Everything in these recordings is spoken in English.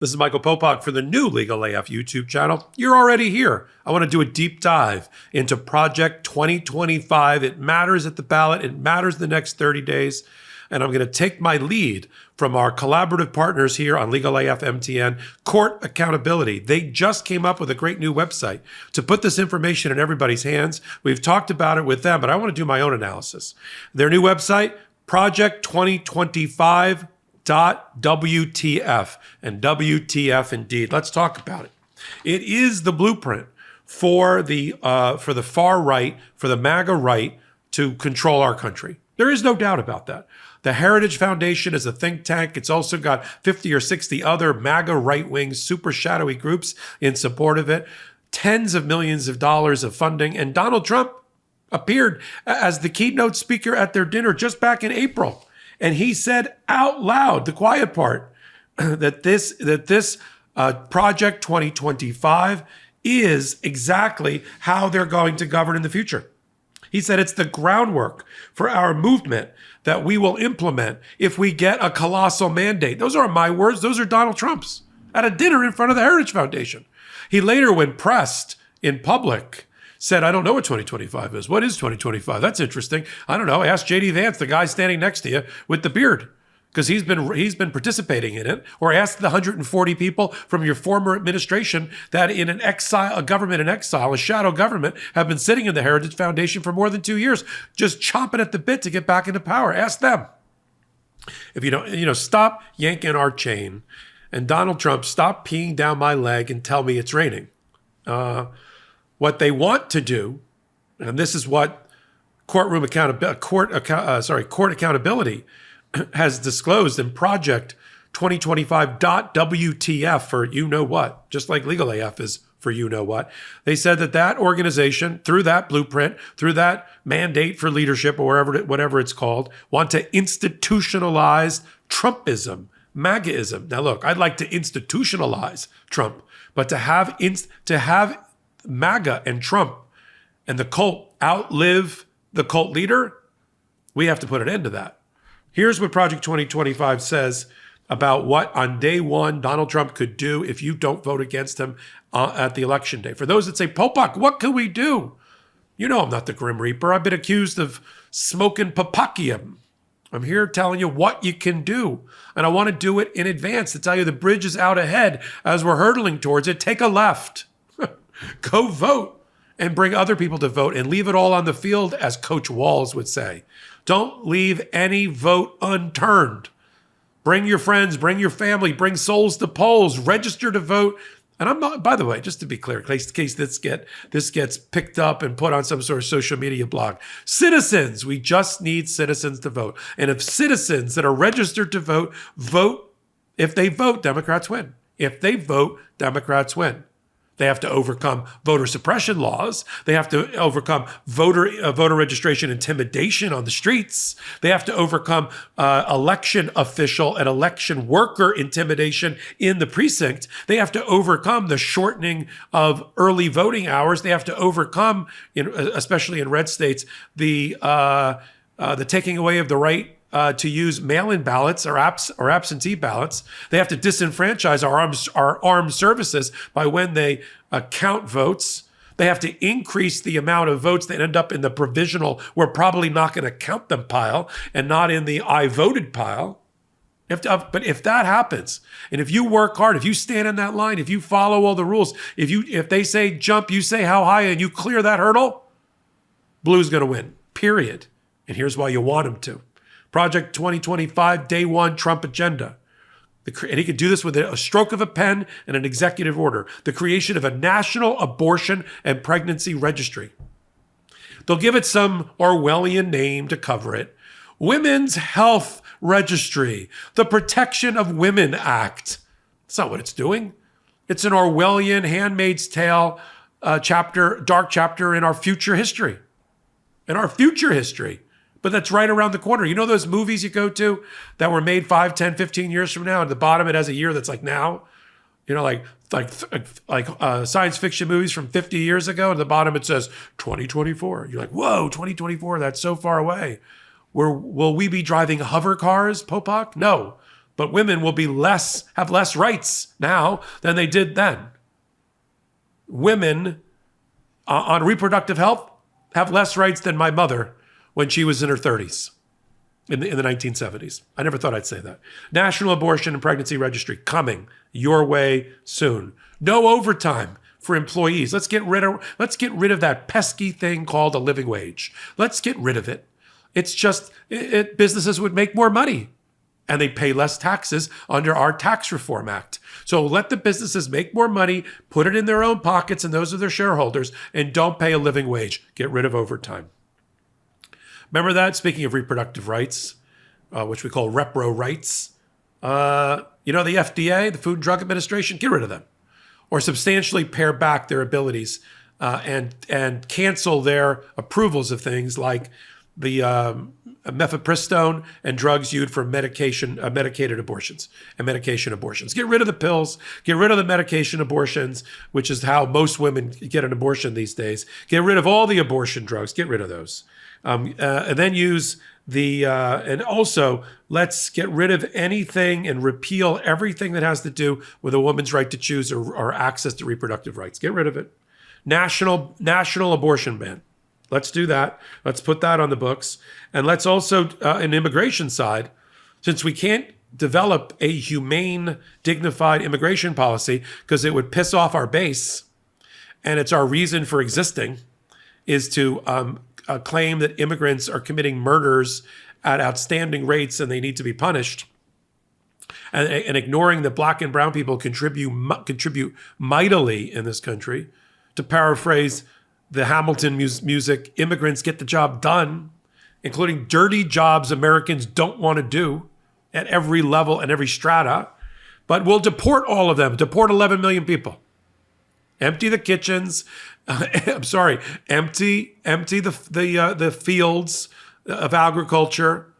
This is Michael Popok for the new Legal AF YouTube channel. You're already here. I want to do a deep dive into Project 2025. It matters at the ballot. It matters the next 30 days. And I'm going to take my lead from our collaborative partners here on Legal AF MTN, Court Accountability. They just came up with a great new website to put this information in everybody's hands. We've talked about it with them, but I want to do my own analysis. Their new website, Project 2025. WTF, and WTF indeed. Let's talk about it. It is the blueprint for the far right, for the MAGA right to control our country. There is no doubt about that. The Heritage Foundation is a think tank. It's also got 50 or 60 other MAGA right-wing super shadowy groups in support of it. Tens of millions of dollars of funding. And Donald Trump appeared as the keynote speaker at their dinner just back in April. And he said out loud, the quiet part, that this Project 2025 is exactly how they're going to govern in the future. He said it's the groundwork for our movement that we will implement if we get a colossal mandate. Those aren't my words. Those are Donald Trump's at a dinner in front of the Heritage Foundation. He later, when pressed in public, said, I don't know what 2025 is. What is 2025? That's interesting. I don't know. Ask J.D. Vance, the guy standing next to you with the beard, because he's been participating in it. Or ask the 140 people from your former administration that in an exile, a government in exile, a shadow government, have been sitting in the Heritage Foundation for more than 2 years, just chomping at the bit to get back into power. Ask them. If you don't, stop yanking our chain. And Donald Trump, stop peeing down my leg and tell me it's raining. What they want to do, and this is what court accountability has disclosed in Project 2025.WTF for you know what, just like Legal AF is for you know what. They said that organization, through that blueprint, through that mandate for leadership or whatever it's called, want to institutionalize Trumpism, MAGAism. Now look, I'd like to institutionalize Trump, but to have MAGA and Trump and the cult outlive the cult leader, we have to put an end to that. Here's what Project 2025 says about what on day one Donald Trump could do if you don't vote against him at the election day. For those that say, Popok, what can we do? You know I'm not the Grim Reaper. I've been accused of smoking Popokium. I'm here telling you what you can do. And I want to do it in advance to tell you the bridge is out ahead as we're hurtling towards it. Take a left. Go vote and bring other people to vote and leave it all on the field, as Coach Walls would say. Don't leave any vote unturned. Bring your friends, bring your family, bring souls to polls, register to vote. And I'm not, by the way, just to be clear, in case this gets picked up and put on some sort of social media blog. Citizens, we just need citizens to vote. And if citizens that are registered to vote, if they vote, Democrats win. If they vote, Democrats win. They have to overcome voter suppression laws. They have to overcome voter registration intimidation on the streets. They have to overcome election official and election worker intimidation in the precinct. They have to overcome the shortening of early voting hours. They have to overcome, especially in red states, the taking away of the right to use mail-in ballots or absentee ballots. They have to disenfranchise our armed services by when they count votes. They have to increase the amount of votes that end up in the provisional, we're probably not going to count them pile, and not in the I voted pile. But if that happens, and if you work hard, if you stand in that line, if you follow all the rules, if they say jump, you say how high, and you clear that hurdle, blue's going to win, period. And here's why you want them to. Project 2025, day one, Trump agenda. And he could do this with a stroke of a pen and an executive order. The creation of a national abortion and pregnancy registry. They'll give it some Orwellian name to cover it. Women's Health Registry. The Protection of Women Act. That's not what it's doing. It's an Orwellian Handmaid's Tale dark chapter in our future history. In our future history. But that's right around the corner. You know those movies you go to that were made 5, 10, 15 years from now? At the bottom, it has a year that's like now. You know, like science fiction movies from 50 years ago. At the bottom, it says 2024. You're like, whoa, 2024, that's so far away. Will we be driving hover cars, Popok? No. But women will have less rights now than they did then. Women on reproductive health have less rights than my mother when she was in her 30s in the 1970s. I never thought I'd say that. National Abortion and Pregnancy Registry coming your way soon. No overtime for employees. Let's get rid of that pesky thing called a living wage. Let's get rid of it. It's just businesses would make more money and they pay less taxes under our Tax Reform Act. So let the businesses make more money, put it in their own pockets and those of their shareholders, and don't pay a living wage. Get rid of overtime. Remember that? Speaking of reproductive rights, which we call repro rights, the FDA, the Food and Drug Administration, get rid of them. Or substantially pare back their abilities and cancel their approvals of things like the mifepristone and drugs used for medicated abortions and medication abortions. Get rid of the pills. Get rid of the medication abortions, which is how most women get an abortion these days. Get rid of all the abortion drugs. Get rid of those. And then use and also let's get rid of anything and repeal everything that has to do with a woman's right to choose or access to reproductive rights. Get rid of it. National abortion ban. Let's do that. Let's put that on the books. And let's also, an immigration side, since we can't develop a humane, dignified immigration policy because it would piss off our base, and it's our reason for existing, is to claim that immigrants are committing murders at outstanding rates and they need to be punished, and ignoring that Black and brown people contribute mightily in this country. To paraphrase the Hamilton music, immigrants get the job done, including dirty jobs Americans don't want to do at every level and every strata. But we'll deport all of them, deport 11 million people. Empty the kitchens. Empty the fields of agriculture.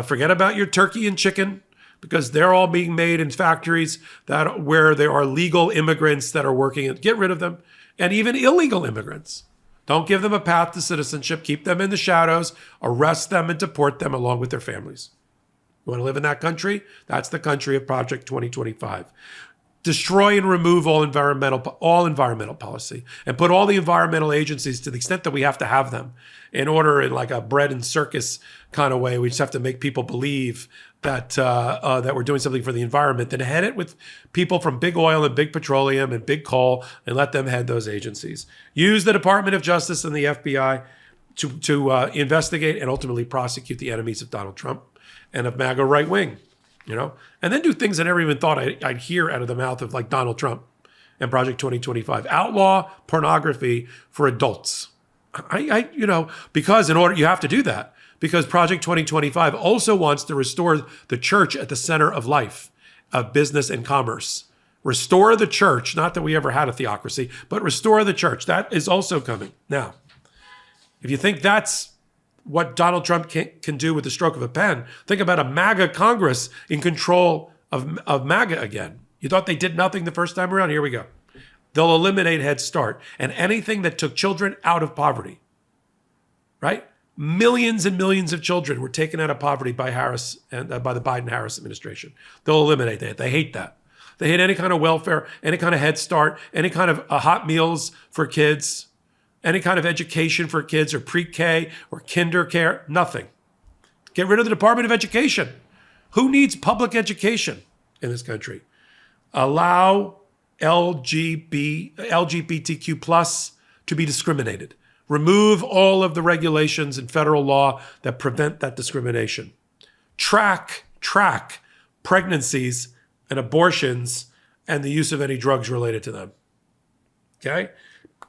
Forget about your turkey and chicken, because they're all being made in factories where there are legal immigrants that are working. Get rid of them. And even illegal immigrants. Don't give them a path to citizenship. Keep them in the shadows. Arrest them and deport them along with their families. You want to live in that country? That's the country of Project 2025. Destroy and remove all environmental policy, and put all the environmental agencies, to the extent that we have to have them, in order, in like a bread and circus kind of way. We just have to make people believe that we're doing something for the environment. Then head it with people from big oil and big petroleum and big coal, and let them head those agencies. Use the Department of Justice and the FBI to investigate and ultimately prosecute the enemies of Donald Trump and of MAGA right wing. And then do things I never even thought I'd hear out of the mouth of, like, Donald Trump and Project 2025. Outlaw pornography for adults. Because you have to do that, because Project 2025 also wants to restore the church at the center of life, of business and commerce. Restore the church, not that we ever had a theocracy, but restore the church. That is also coming. Now, if you think that's what Donald Trump can do with the stroke of a pen, think about a MAGA Congress in control of MAGA again. You thought they did nothing the first time around? Here we go. They'll eliminate Head Start and anything that took children out of poverty, right? Millions and millions of children were taken out of poverty by Harris and by the Biden-Harris administration. They'll eliminate that. They hate that. They hate any kind of welfare, any kind of Head Start, any kind of hot meals for kids, any kind of education for kids, or pre-K or kinder care, nothing. Get rid of the Department of Education. Who needs public education in this country? Allow LGBTQ plus to be discriminated. Remove all of the regulations in federal law that prevent that discrimination. Track pregnancies and abortions and the use of any drugs related to them. Okay?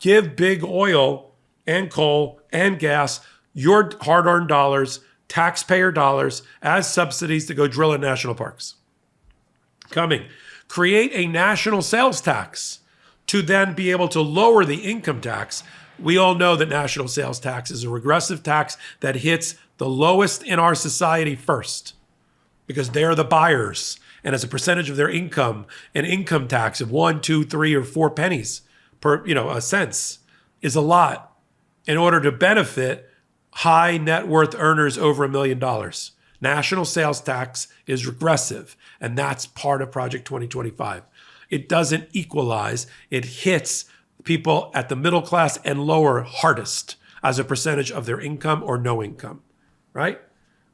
Give big oil and coal and gas your hard-earned dollars, taxpayer dollars, as subsidies to go drill in national parks. Coming. Create a national sales tax to then be able to lower the income tax. We all know that national sales tax is a regressive tax that hits the lowest in our society first, because they're the buyers. And as a percentage of their income, an income tax of 1, 2, 3, or 4 pennies per, cents is a lot in order to benefit high net worth earners over $1 million. National sales tax is regressive, and that's part of Project 2025. It doesn't equalize. It hits people at the middle class and lower hardest as a percentage of their income or no income, right?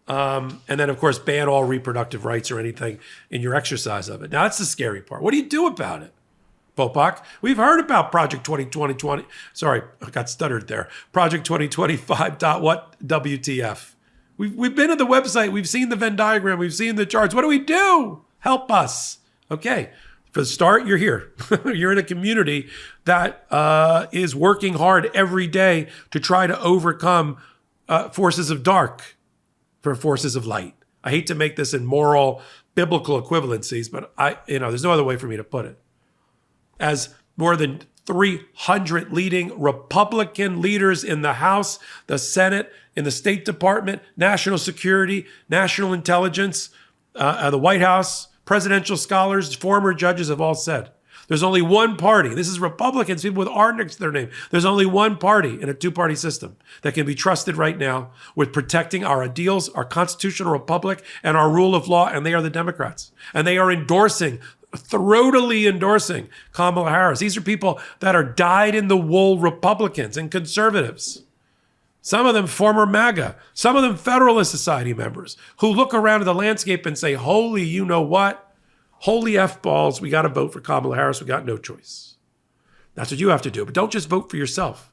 And then, of course, ban all reproductive rights or anything in your exercise of it. Now, that's the scary part. What do you do about it, Popok? We've heard about Project 2020. Sorry, I got stuttered there. Project 2025. What? WTF. We've been to the website. We've seen the Venn diagram. We've seen the charts. What do we do? Help us. Okay. For the start, you're here. You're in a community that is working hard every day to try to overcome forces of dark for forces of light. I hate to make this in moral, biblical equivalencies, but there's no other way for me to put it. As more than 300 leading Republican leaders in the House, the Senate, in the State Department, national security, national intelligence, the White House, presidential scholars, former judges have all said, there's only one party. This is Republicans, people with R next to their name. There's only one party in a two-party system that can be trusted right now with protecting our ideals, our constitutional republic, and our rule of law, and they are the Democrats. And they are throatily endorsing Kamala Harris. These are people that are dyed-in-the-wool Republicans and conservatives. Some of them former MAGA, some of them Federalist Society members who look around at the landscape and say, holy, you know what? Holy F-balls, we got to vote for Kamala Harris. We got no choice. That's what you have to do. But don't just vote for yourself.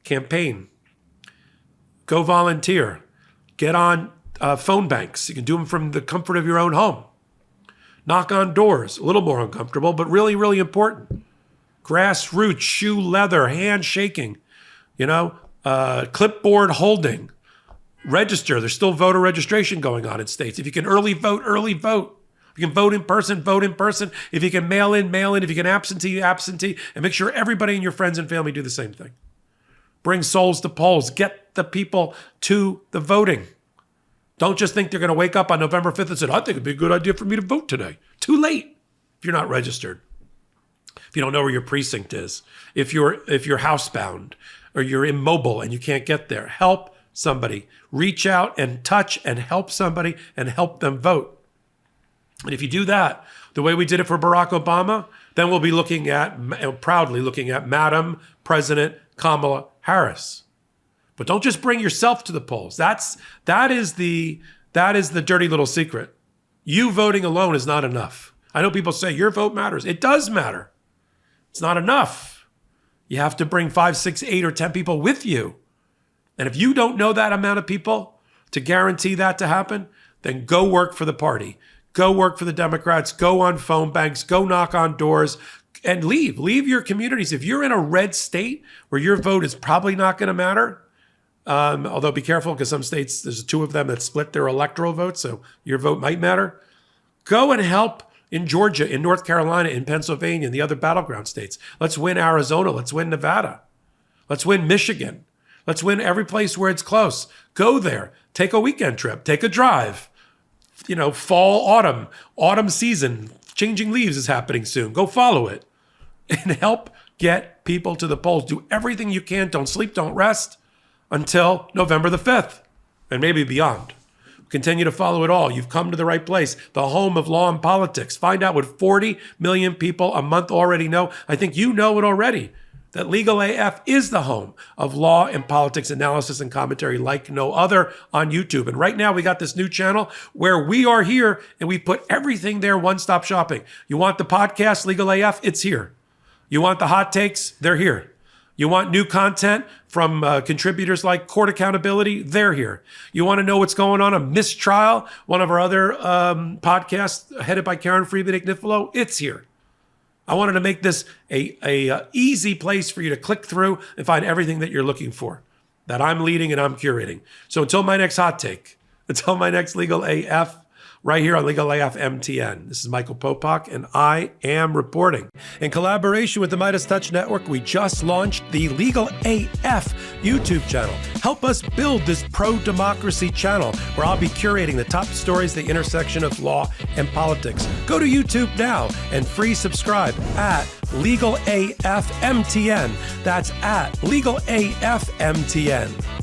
Campaign. Go volunteer. Get on phone banks. You can do them from the comfort of your own home. Knock on doors. A little more uncomfortable, but really, really important. Grassroots, shoe leather, handshaking, clipboard holding. Register. There's still voter registration going on in states. If you can early vote, early vote. If you can vote in person, vote in person. If you can mail in, mail in. If you can absentee, absentee. And make sure everybody in your friends and family do the same thing. Bring souls to polls. Get the people to the voting. Don't just think they're going to wake up on November 5th and say, I think it'd be a good idea for me to vote today. Too late if you're not registered. If you don't know where your precinct is. If you're housebound or you're immobile and you can't get there. Help somebody. Reach out and touch and help somebody and help them vote. And if you do that, the way we did it for Barack Obama, then we'll be proudly looking at Madam President Kamala Harris. But don't just bring yourself to the polls. That is the dirty little secret. You voting alone is not enough. I know people say your vote matters. It does matter. It's not enough. You have to bring 5, 6, 8, or 10 people with you. And if you don't know that amount of people to guarantee that to happen, then go work for the party. Go work for the Democrats. Go on phone banks. Go knock on doors and leave. Leave your communities. If you're in a red state where your vote is probably not going to matter, although be careful because some states, there's 2 of them that split their electoral votes, so your vote might matter. Go and help in Georgia, in North Carolina, in Pennsylvania, and the other battleground states. Let's win Arizona. Let's win Nevada. Let's win Michigan. Let's win every place where it's close. Go there. Take a weekend trip. Take a drive. Fall, autumn season, changing leaves is happening soon. Go follow it and help get people to the polls. Do everything you can. Don't sleep, don't rest until November the 5th and maybe beyond. Continue to follow it all. You've come to the right place, the home of law and politics. Find out what 40 million people a month already know. I think you know it already, that Legal AF is the home of law and politics analysis and commentary like no other on YouTube. And right now we got this new channel where we are here and we put everything there, one-stop shopping. You want the podcast, Legal AF? It's here. You want the hot takes? They're here. You want new content from contributors like Court Accountability? They're here. You want to know what's going on? A Mistrial, one of our other podcasts headed by Karen Friedman Ignifilo? It's here. I wanted to make this a easy place for you to click through and find everything that you're looking for, that I'm leading and I'm curating. So until my next hot take, until my next Legal AF, right here on Legal AF MTN. This is Michael Popok, and I am reporting. In collaboration with the Midas Touch Network, we just launched the Legal AF YouTube channel. Help us build this pro-democracy channel where I'll be curating the top stories, the intersection of law and politics. Go to YouTube now and free subscribe at Legal AF MTN. That's at Legal AF MTN.